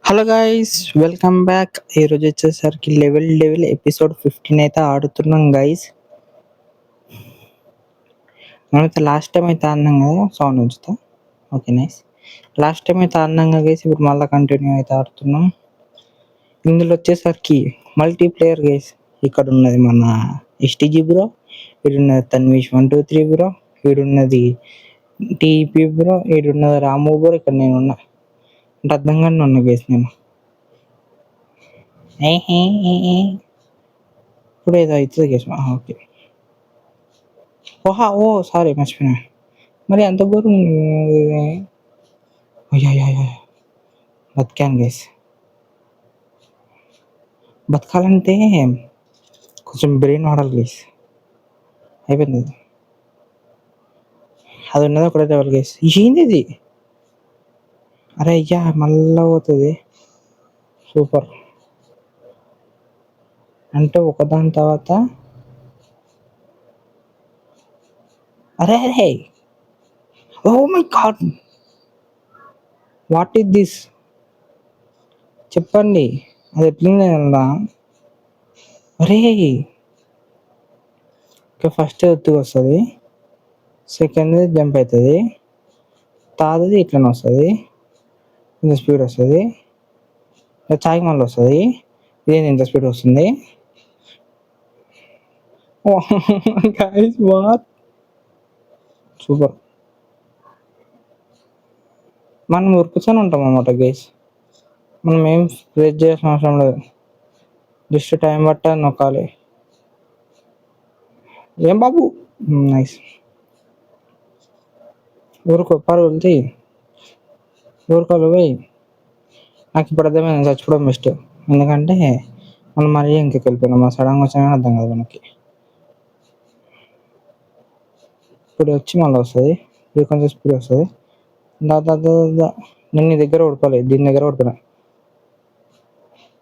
Hello guys, welcome back. ఈరోజు వచ్చేసరికి level episode 15 అయితే ఆడుతున్నాం గైస్. మనమైతే లాస్ట్ టైం అయితే ఆడినాం కదా, సౌండ్ ఉంచుతా. Okay nice. లాస్ట్ టైం అయితే ఆడినాం కదా గైస్, ఇప్పుడు మళ్ళీ కంటిన్యూ అయితే ఆడుతున్నాం. ఇందులో వచ్చేసరికి మల్టీప్లేయర్ గైస్. ఇక్కడ ఉన్నది మన ఎస్టీజీ బ్రో, ఈడున్నది తన్వీష్ 123 బ్రో, ఈడున్నది టీపీ బ్రో, ఈడున్నది రాము బ్రో, ఇక్కడ నేను ఉన్నా అంటే అర్థంగానే ఉన్నా గైస్ నేను. ఇప్పుడు ఏదో అవుతుంది గేస్. ఓకే. ఓ సారీ, మర్చిపోయినా. మరి అంత ఘోరం. అయ్యో, బతికాను గేస్. బతకాలంటే కొంచెం బ్రెయిన్ వాడాలి గేస్. అయిపోయింది అది ఉన్నది ఒకటే లెవెల్ గేస్. ఏంది ఇది? అరే అయ్యా, మళ్ళా పోతుంది. సూపర్. అంటే ఒకదాని తర్వాత అరే oh my god, what is this? చెప్పండి, అది ఎట్లా? అరే ఫస్ట్ ఎత్తుకు వస్తుంది, సెకండ్ జంప్ అవుతుంది, తాదది ఇట్లనే వస్తుంది, ఇంత స్పీడ్ వస్తుంది, చాయ్ మళ్ళీ వస్తుంది, ఇదేంటి ఇంత స్పీడ్ వస్తుంది? సూపర్. మనం ఉరుకుతూనే ఉంటాం అన్నమాట గైస్. మనం ఏం ప్రెస్ చేయాల్సిన అవసరం లేదు, జస్ట్ టైం బట్ట నొక్కాలి. ఏం బాబు, నైస్. ఊరుకో, పరుగులు ఊరుకోలు పోయి. నాకు ఇప్పుడు అర్థమైంది, చచ్చిపోవడం బెస్ట్. ఎందుకంటే మనం మరీ ఇంకెళ్ళి వెళ్ళిపోయినాం, మా సడన్గా వచ్చినా అర్థం కాదు మనకి. ఇప్పుడు వచ్చి మళ్ళీ వస్తుంది, ఇప్పుడు కొంచెం స్పీడ్ వస్తుంది. దా నేను నీ దగ్గర ఓడిపోలేదు, దీని దగ్గర ఓడిపోయినా.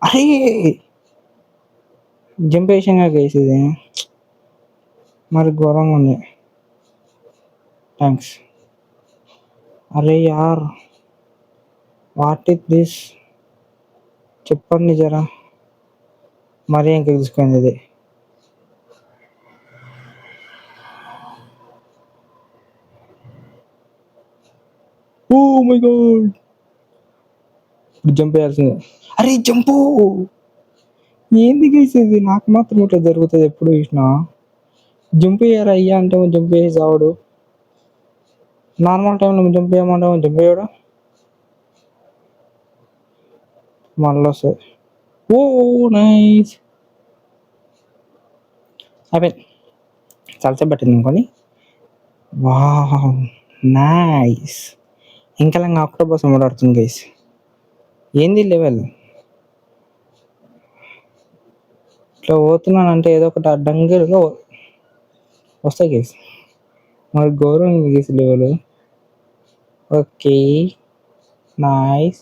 అరే జంప్ వేసాగా వేసేది, మరి ఘోరంగా ఉంది. థ్యాంక్స్. అరే యార్, వాట్ ఇస్ దిస్? చెప్పండి జరా, మరీ ఇంకా తీసుకుంది ఇది. ఓ మై గాడ్, జంప్ వేయాల్సిందే. అరే జంపు ఏంది గీసేది? నాకు మాత్రం ఇట్లా జరుగుతుంది ఎప్పుడు చూసినా. జంప్ వేయరా అయ్యా అంటే జంప్ వేసి చావడు, నార్మల్ టైంలో జంప్ వేయమంటే జంప్ వేయడు, మళ్ళీ వస్తుంది. ఓ నైస్, అయిపోయింది. చాలాసేపు పట్టింది అనుకోని. Wow nice. ఇంకా ఆక్టోబస్ ఆడుతుంది గైస్. ఏంది లెవెల్? ఇట్లా పోతున్నానంటే ఏదో ఒకటి అడ్డంగా వస్తాయి గైస్. మరి ఘోరం గీసి లెవెల్. Okay nice.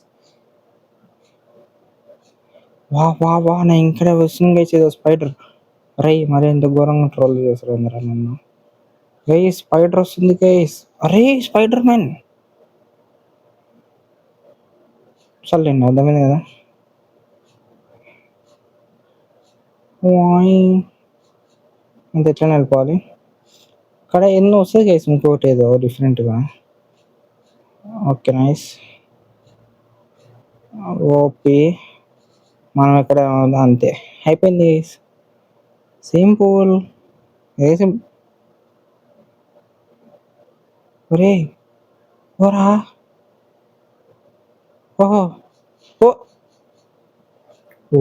వా నా ఇంకా వస్తుంది గైస్ ఏదో స్పైడర్. అరే మరి ఎంత ఘోరంగా ట్రోల్ చేస్తారు అందరూ నన్ను. గైస్ స్పైడర్ వస్తుంది గైస్. అరే స్పైడర్ మ్యాన్. చల్లండి, అర్థమైంది కదా. ఇంత ఎట్లా వెళ్ళిపోవాలి? ఇక్కడ ఎన్నో వస్తుంది గైస్, ఇంకోటి ఏదో డిఫరెంట్గా. Okay nice. ఓపి మనం ఎక్కడ అంతే, అయిపోయింది. సింపుల్. ఏ ఒరే ఓరా, ఓహో ఓ ఓ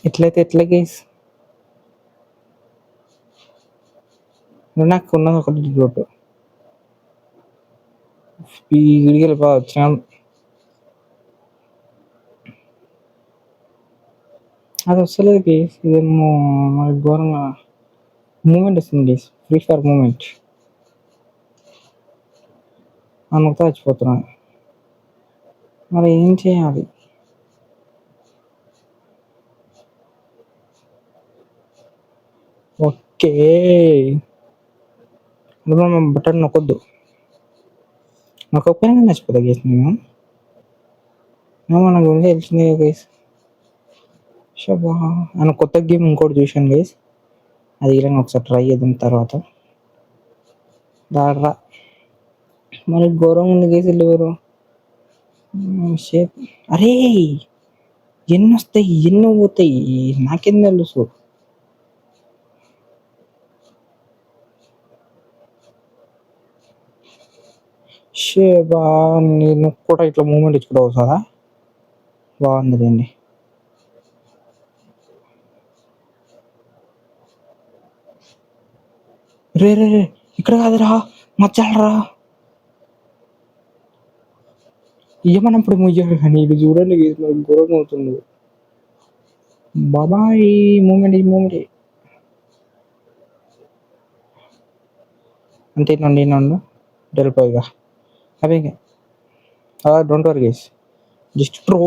ఎట్లయితే ఎట్లా గైస్? నాకు ఉన్నది ఒకటి రోడ్డు, స్పీడ్కి వెళ్ళిపోవచ్చు. అది వస్తలేదు గేస్, ఇదేమో మరి ఘోరంగా మూమెంట్ వస్తుంది గేస్, ఫ్రీ ఫైర్ మూమెంట్. అందుకు చచ్చిపోతున్నాను. మరి ఏం చేయాలి? ఓకే. అందులో మనం బటన్ నొక్కొద్దు. నొక్కకపోయినా కానీ చచ్చిపోతా గైస్ నేను. మన గురించి తెలిసిందే కదా గైస్. షబ్బా! ఆయన కొత్త గేమ్ ఇంకోటి చూశాను గైస్. అది ఇలానే ఒకసారి ట్రై చేద్దాం తర్వాత. దాడ్రా మరి ఘోరంగా ఉంది గైస్ ఎవరు షేప్. అరే ఎన్ని వస్తాయి ఎన్ని పోతాయి నాకేం తెలుసు. షేబా నేను కూడా ఇట్లా మూమెంట్ ఇచ్చుకుంటా వస్తారా. బాగుందిలేండి. రే రే రే ఇక్కడ కాదురా మచ్చాలరా. ఏమన్నప్పుడు ముయ్యారు కానీ ఇది చూడండి ఘోరంగా అవుతుంది. బాబాయ్ మూమెంట్ మూమెంట్ అంతే నండి నన్ను డెలిపోయిగా అవి don't worry guys just pro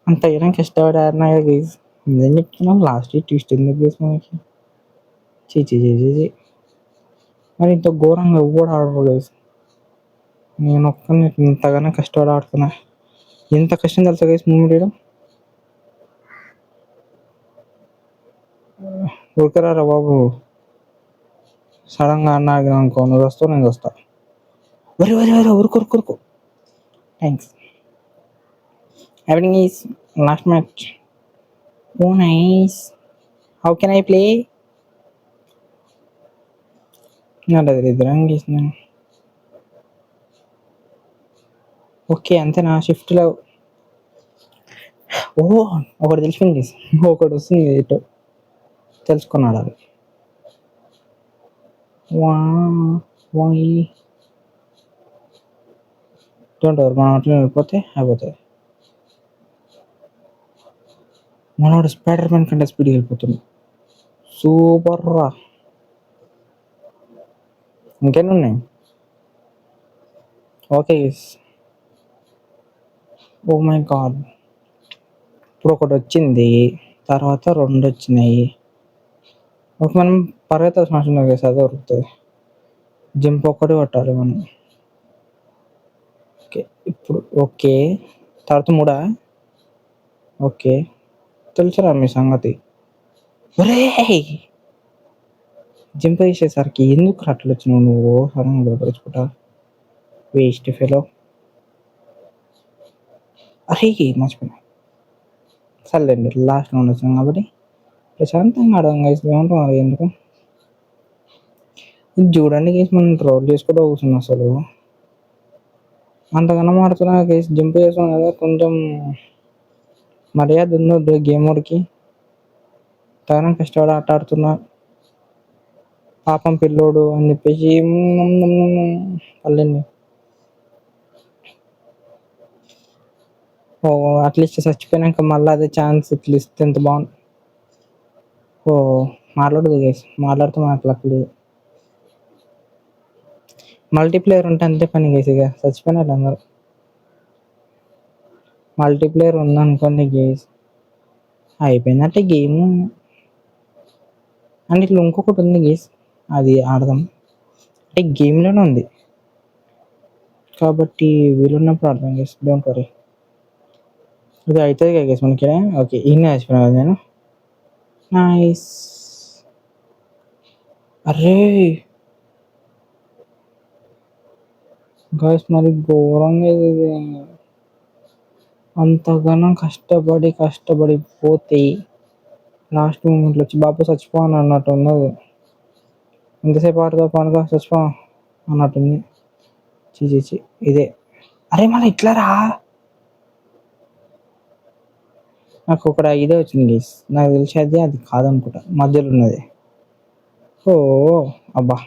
అంత అయినా కష్టపడి ఆడినా గైస్. ఏం చెప్తున్నాం లాస్ట్ ట్విస్ట్ ఎందుకు గైస్ మనకి. చీ మరి ఇంత ఘోరంగా కూడా ఆడరు గైస్. నేను ఒక్కని ఇంతగానో కష్టపడి ఆడుతున్నా. ఎంత కష్టం తెలుసా గైస్ మూమెంట్ వేయడం. ఊరికరారా బాబు. సడన్గా అన్నాడు అనుకో నువ్వు వస్తావు నేను వస్తా. వరి ఊరుకు thanks. Everything is last match. Oh nice. How can I play? అది ఇద్దరం గీసినాను. ఓకే అంతేనా షిఫ్ట్లో. ఓ ఒకటి తెలిసింది ఒకటి వస్తుంది ఇటు తెలుసుకున్నాడు అది. డోంట్ వరీ మనం అట్లా వెళ్ళిపోతే అయిపోతుంది. మనోడు స్పైడర్ మ్యాన్ కంటే స్పీడ్గా వెళ్ళిపోతుంది. సూపర్ రా. ఇంకెన్ని ఉన్నాయి. Okay oh my god. ఇప్పుడు ఒకటి వచ్చింది తర్వాత రెండు వచ్చినాయి. ఒక మనం పరిగెత్తాల్సిన అవసరం లేదు కదా అదే దొరుకుతుంది. జంప్ ఒక్కటి కొట్టాలి మనం. ఓకే ఇప్పుడు ఓకే తర్వాత మూడా. ఓకే తెలుసురా మీ సంగతి. ఒరే జంప్ చేసేసరికి ఎందుకు అట్లా వచ్చినావు నువ్వు సడన్గా దొరకచ్చుకుంటా వేస్ట్ ఫెలో. అరే మర్చిపోయినా సర్లేండి లాస్ట్లో ఉండొచ్చాం కాబట్టి ప్రశాంతంగా ఆడదాం గైస్. ఏమంటాం ఎందుకు ఇది చూడండి గైస్ మనం ట్రోల్ చేసుకుంటూ కూర్చున్నాం అసలు. అంతగానో ఆడుతున్నా గైస్ జంప్ చేస్తున్నాం కదా కొంచెం మర్యాద ఉందో గేమ్ వాడికి. తగనం కష్టపడి ఆట ఆడుతున్నా పాపం పిల్లోడు అని చెప్పేసి పల్లెండి. ఓ అట్లీస్ట్ చచ్చిపోయినాక మళ్ళీ అదే ఛాన్స్ ఇట్లా ఇస్తే ఎంత బాగుంది. ఓ మాట్లాడదు గైస్ మాట్లాడితే మనకు లక్ లేదు. మల్టీప్లేయర్ ఉంటే అంతే పని గైస్ ఇక చచ్చిపోయినట్టు అందరు. మల్టీప్లేయర్ ఉందనుకోండి గేస్ అయిపోయిందంటే గేమ్. అండ్ ఇట్లా ఇంకొకటి ఉంది గేస్ అది ఆడదాం అంటే గేమ్లోనే ఉంది కాబట్టి వీలున్నప్పుడు ఆడదాం గేస్ డోంట్ వరీ. ఇది అవుతుంది కదా గేస్ మనకి. ఓకే ఈయన చచ్చిపోయినా కదా నేను. నైస్. అరే గాయస్ మరి ఘోరంగా ఇది అంతగానో కష్టపడి పోతే లాస్ట్ మూమెంట్లో వచ్చి బాబు చచ్చిపోను అన్నట్టు ఉన్నది. ఎంతసేపు ఆడుతా పనుగా చచ్చిపో అన్నట్టుంది. చీ ఇదే. అరే మళ్ళీ ఇట్లా రా. నాకు ఒక ఇదే వచ్చింది గేస్ నాకు తెలిసి అది కాదనుకుంటా మధ్యలో ఉన్నది. ఓ అబ్బా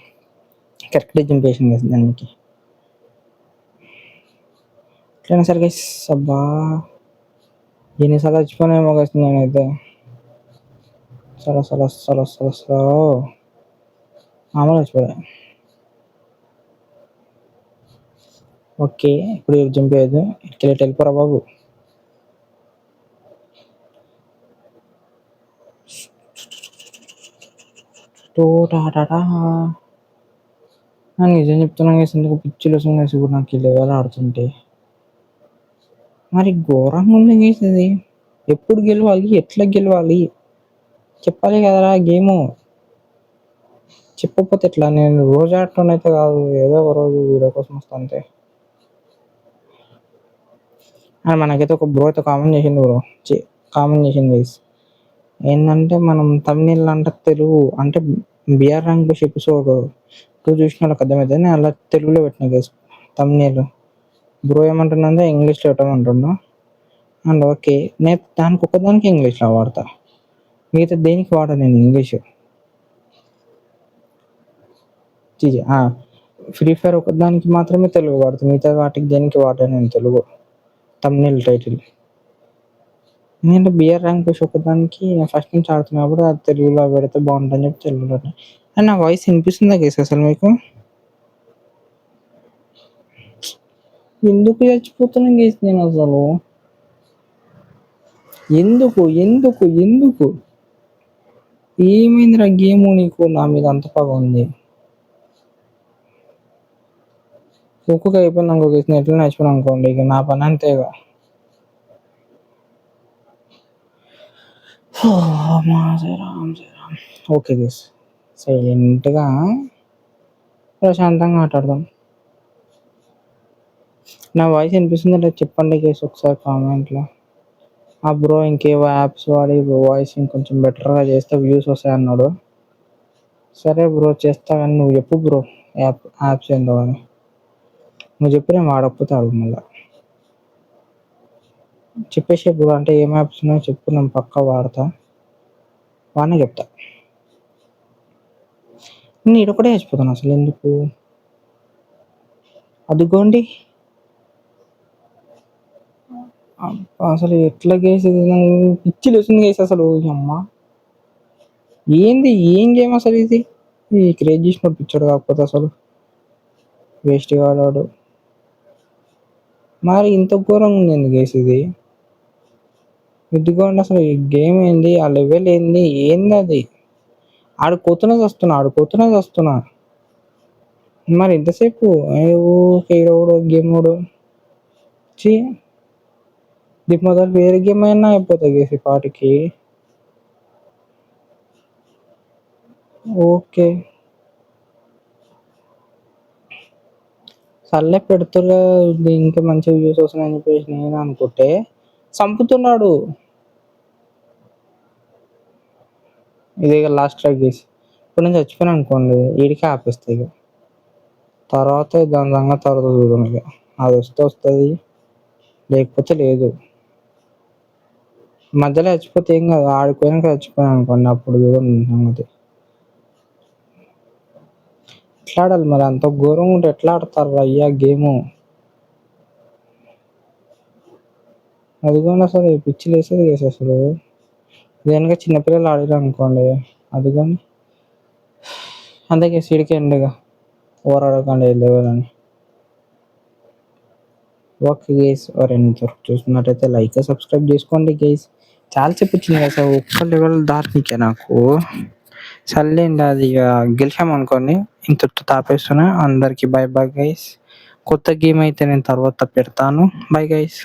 కరెక్ట్గా చింపేసింది గేస్ దానికి. ఎట్లయినా సరే గేస్ అబ్బా ఎన్నిసార్లు చచ్చిపోయినాయేమో గేస్ నేనైతే. సలో మామూలు చచ్చిపోయా. ఓకే ఇప్పుడు చంపేయద్దు ఇటుకెళ్ళి వెళ్ళిపోరా బాబు. టోటాటాటా. నిజం చెప్తున్నా గైస్, ఎందుకు పిచ్చిలు వస్తుంది గైస్ ఇప్పుడు నాకు ఈ లెవెల్ ఆడుతుంటే. మరి ఘోరంగా ఉంది గైస్ ఇది. ఎప్పుడు గెలవాలి, ఎట్లా గెలవాలి చెప్పాలి కదరా గేము. చెప్పకపోతే ఎట్లా? నేను రోజు ఆడటం కాదు, ఏదో ఒక రోజు వీడియో కోసం వస్తా అంతే. మనకైతే ఒక బ్రో అయితే కామెంట్ చేసింది బ్రో, కామెంట్ చేసింది గైస్. ఏంటంటే మనం తమిళ అంటే తెలుగు అంటే బిఆర్ ర్యాంక్ పుష్ ఎపిసోడ్ 2 చూసిన వాళ్ళకి అర్థమవుతుంది. నేను అలా తెలుగులో పెట్టిన గైస్ తమిళ. బ్రో ఏమంటుందంటే ఇంగ్లీష్లో పెట్టమంటున్నా. అండ్ ఓకే, నేను దానికి ఒక్కదానికి ఇంగ్లీష్లో వాడతా, మిగతా దేనికి వాడను నేను ఇంగ్లీష్. ఫ్రీ ఫైర్ ఒకదానికి మాత్రమే తెలుగు వాడతాను, మిగతా వాటికి దేనికి వాడాను నేను తెలుగు తమిళ టైటిల్. ఎందుకంటే బిఆర్ ర్యాంక్ పుష్ ఒకదానికి నేను ఫస్ట్ నుంచి ఆడుతున్నప్పుడు అది తెలుగులో పెడితే బాగుంటుందని చెప్పి తెలుగులో. అండ్ నా వాయిస్ వినిపిస్తుందా గేస్ అసలు మీకు? ఎందుకు చచ్చిపోతున్నాను గేస్ నేను అసలు? ఎందుకు ఎందుకు ఎందుకు ఏమైందిరా గేమ్ నీకు నా మీద అంత పగ ఉంది? ఒక్కొక్క అయిపోయింది అనుకో, ఎట్లా నచ్చిపోయినా అనుకోండి, ఇక నా పని అంతేగా. ఓకే గేస్, సైలెంట్గా ప్రశాంతంగా ఆటాడదాం. నా వాయిస్ వినిపిస్తుందంటే చెప్పండి గేస్ ఒకసారి కామెంట్లో. ఆ బ్రో ఇంకేవో యాప్స్ వాడి వాయిస్ ఇంకొంచెం బెటర్గా చేస్తే వ్యూస్ వస్తాయి అన్నాడు. సరే బ్రో చేస్తా, కానీ నువ్వు చెప్పు బ్రో యాప్స్ ఏందో అని. నువ్వు చెప్పు, నేను వాడకపోతే అడుగు మళ్ళీ. చెప్పేసి బ్రో, అంటే ఏం యాప్స్ ఉన్నాయో చెప్పు, నేను పక్కా వాడతా, వాడినే చెప్తా. నేను ఇడొకటే చచ్చిపోతాను అసలు ఎందుకు? అదిగోండి అసలు ఎట్లా గేసేది, పిచ్చిలు వస్తుంది గేసి అసలు. అమ్మ ఏంది, ఏం గేమ్ అసలు ఇది? ఈ క్రియేట్ చేసిన పిచ్చాడు కాకపోతే అసలు వేస్ట్ కాడాడు. మరి ఇంత ఘోరంగా ఉంది ఎందుకు గేసేది? ఇదిగోండి అసలు ఈ గేమ్ ఏంది, ఆ లెవెల్ ఏంది, ఏంది అది? ఆడుకోతున్నది వస్తున్నా. మరి ఎంతసేపు ఏడోడు గేమ్ చీ, దీని మొదలు వేరే గేమ్ అయినా అయిపోతాయి గేసి పాటికి. ఓకే సర్లే, పెడుతున్నా ఇంకా మంచిగా వ్యూస్ వస్తున్నాయని చెప్పేసి నేను అనుకుంటే చంపుతున్నాడు. ఇది లాస్ట్ ట్రై చేసి ఇప్పుడు నేను చచ్చిపోయాను అనుకోండి, వీడికి ఆపేస్తాయి ఇక. తర్వాత దాని సంగతి తర్వాత చూద్దాం ఇక. అది వస్తుంది, లేకపోతే లేదు. మధ్యలో చచ్చిపోతే ఏం కాదు, ఆడిపోయాక చచ్చిపోయాను అనుకోండి, అప్పుడు చూద్దాం సంగతి. ఎట్లా ఆడాలి మరి? అంత ఘోరంగా ఉంటే ఎట్లా ఆడతారు అయ్యా గేము? అదిగోండి అసలు పిచ్చి లేసేది వేసి అసలు. దేనిక చిన్నపిల్లలు ఆడారు అనుకోండి, అదిగోండి అందుకే సీడికి ఎండుగా ఓవర్ ఆడకండి లేవాలని. ఓకే గైస్, ఎవరైనా చూస్తున్నట్టయితే లైక్ సబ్స్క్రైబ్ చేసుకోండి గైస్. చాలా చెప్పించింది కదా సార్, ఒక్క లెవెల్ దాటినికే నాకు. సర్లేండి, అది ఇక గెలిచామనుకోండి, ఇంత తాపేస్తున్నా. అందరికి బై బై గైస్. కొత్త గేమ్ అయితే నేను తర్వాత పెడతాను. Bye guys.